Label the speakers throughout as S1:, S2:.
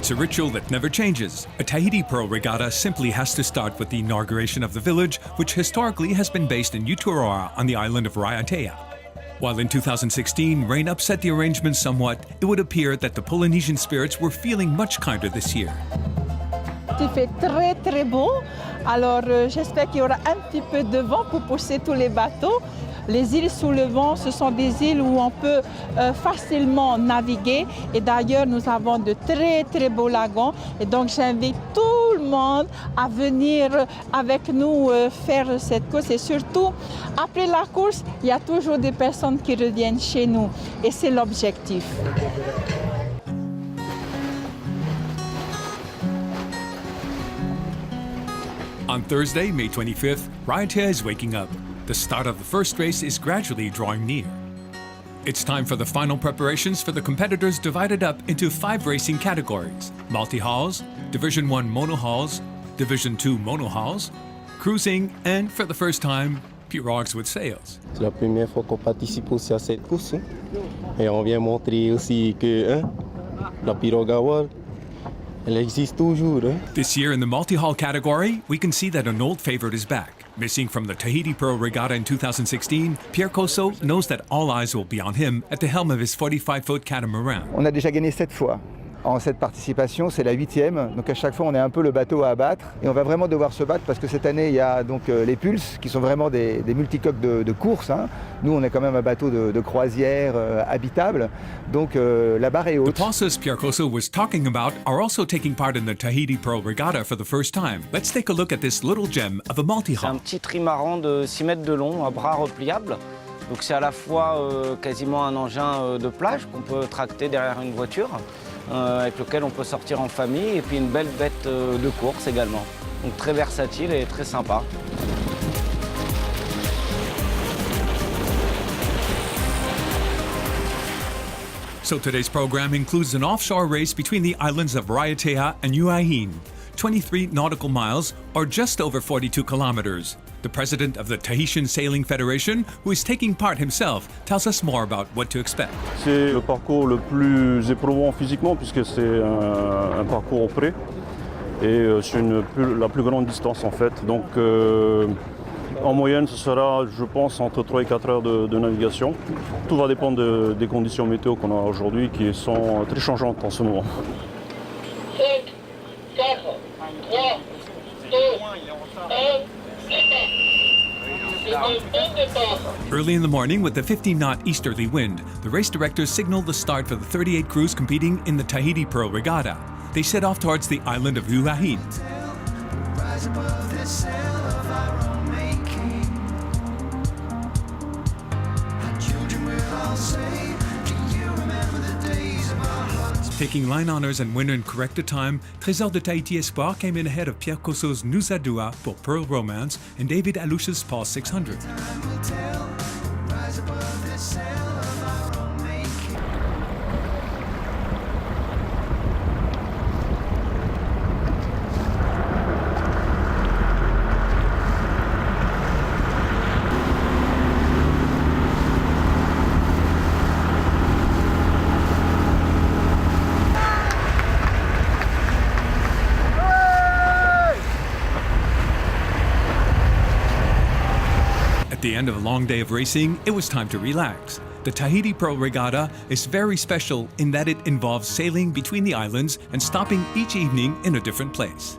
S1: It's a ritual that never changes. A Tahiti Pearl Regatta simply has to start with the inauguration of the village, which historically has been based in Uturoa on the island of Regatta. While in 2016, rain upset the arrangements somewhat, it would appear that the Polynesian spirits were feeling much kinder this year.
S2: Il fait très très beau, alors j'espère qu'il y aura un petit peu de vent pour pousser tous les bateaux. Les îles sous le vent, ce sont des îles où on peut facilement naviguer et d'ailleurs nous avons de très très beaux lagons et donc j'invite tout le monde à venir avec nous faire cette course et surtout après la course, il y a toujours des personnes qui reviennent chez nous et c'est l'objectif.
S1: On Thursday, May 25th, Regatta is waking up. The start of the first race is gradually drawing near. It's time for the final preparations for the competitors divided up into 5 racing categories: multi-hulls, Division 1 monohulls, Division 2 monohulls, cruising, and for the first time, pirogues with sails.
S3: C'est la première fois qu'on participe aussi à cette course et on vient montrer aussi que la pirogue à voile, elle existe toujours.
S1: This year in the multi-hull category, we can see that an old favorite is back. Missing from the Tahiti Pearl Regatta in 2016, Pierre COSSO knows that all eyes will be on him at the helm of his 45-foot catamaran.
S4: On a déjà gagné 7 fois. En cette participation, c'est la 8e, donc à chaque fois on est un peu le bateau à abattre et on va vraiment devoir se battre parce que cette année il y a donc les pulses qui sont vraiment des multicoques de course. Nous on est quand même un bateau de croisière habitable, donc la barre est haute.
S1: The pulses Pierre COSSO was talking about are also taking part in the Tahiti Pearl Regatta for the first time. Let's take a look at this little gem of a multi-hull.
S5: C'est un petit trimaran de 6 mètres de long, à bras repliables. Donc c'est à la fois quasiment un engin de plage qu'on peut tracter derrière une voiture. Avec lequel on peut sortir en famille et puis une belle bête de course également. Donc très versatile et très sympa.
S1: So today's program includes an offshore race between the islands of Raiatea and Huahin, 23 nautical miles or just over 42 kilometers. The president of the Tahitian Sailing Federation, who is taking part himself, tells us more about what to expect.
S6: C'est le parcours le plus éprouvant physiquement puisque c'est un parcours au près et c'est la plus grande distance en fait. Donc en moyenne ce sera je pense entre 3 et 4 heures de navigation. Tout va dépendre des conditions météo qu'on a aujourd'hui qui sont très changeantes en ce moment.
S7: 5, 4, 3, 2, 1.
S1: Early in the morning, with the 15-knot easterly wind, the race directors signaled the start for the 38 crews competing in the Tahiti Pearl Regatta. They set off towards the island of Huahin. Taking line honors and winner in corrected time, Trésor de Tahiti Espoir came in ahead of Pierre COSSO's NUSA Dua for Pearl Romance and David ALLOUCH's Paul 600. At the end of a long day of racing, it was time to relax. The Tahiti Pearl Regatta is very special in that it involves sailing between the islands and stopping each evening in a different place.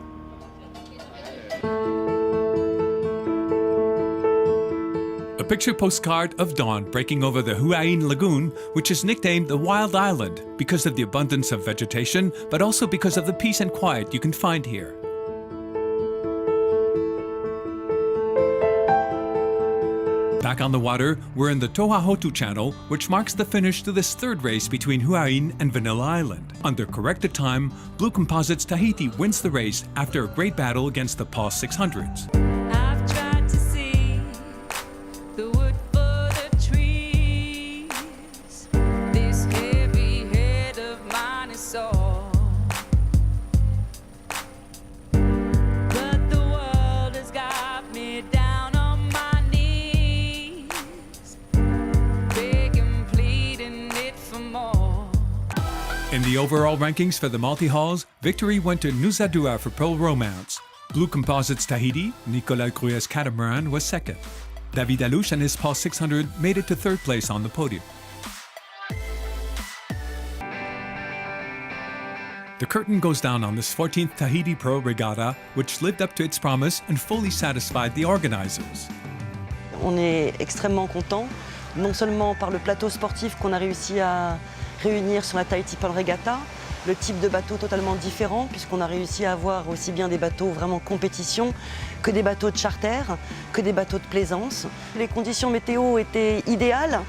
S1: A picture postcard of dawn breaking over the Huahin Lagoon, which is nicknamed the Wild Island because of the abundance of vegetation, but also because of the peace and quiet you can find here. Back on the water, we're in the Tohahotu Channel, which marks the finish to this third race between Huahin and Vanilla Island. Under corrected time, Blue Composites Tahiti wins the race after a great battle against the Paul 600s. In the overall rankings for the multi-hulls, victory went to NUSA Dua for Pearl Romance. Blue Composites Tahiti, Nicolas Gruet's catamaran, was second. David ALLOUCH and his Pulse 600 made it to third place on the podium. The curtain goes down on this 14th Tahiti Pro Regatta, which lived up to its promise and fully satisfied the organisers.
S8: On est extrêmement content, non seulement par le plateau sportif qu'on a réussi à réunir sur la Tahiti Pro Regatta, le type de bateau totalement différent puisqu'on a réussi à avoir aussi bien des bateaux vraiment compétition que des bateaux de charter, que des bateaux de plaisance. Les conditions météo étaient idéales,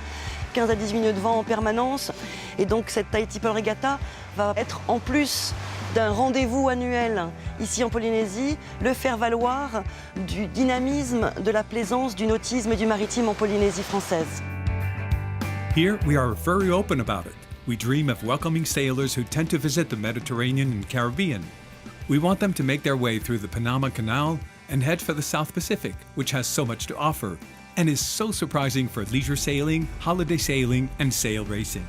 S8: 15 à 18 nœuds de vent en permanence et donc cette Tahiti Pro Regatta va être en plus d'un rendez-vous annuel ici en Polynésie, le faire valoir du dynamisme, de la plaisance, du nautisme et du maritime en Polynésie française.
S1: Here we are very open about it. We dream of welcoming sailors who tend to visit the Mediterranean and Caribbean. We want them to make their way through the Panama Canal and head for the South Pacific, which has so much to offer and is so surprising for leisure sailing, holiday sailing, and sail racing.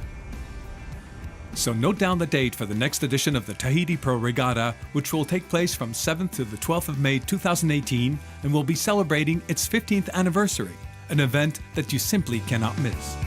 S1: So note down the date for the next edition of the Tahiti Pro Regatta, which will take place from 7th to the 12th of May 2018 and will be celebrating its 15th anniversary, an event that you simply cannot miss.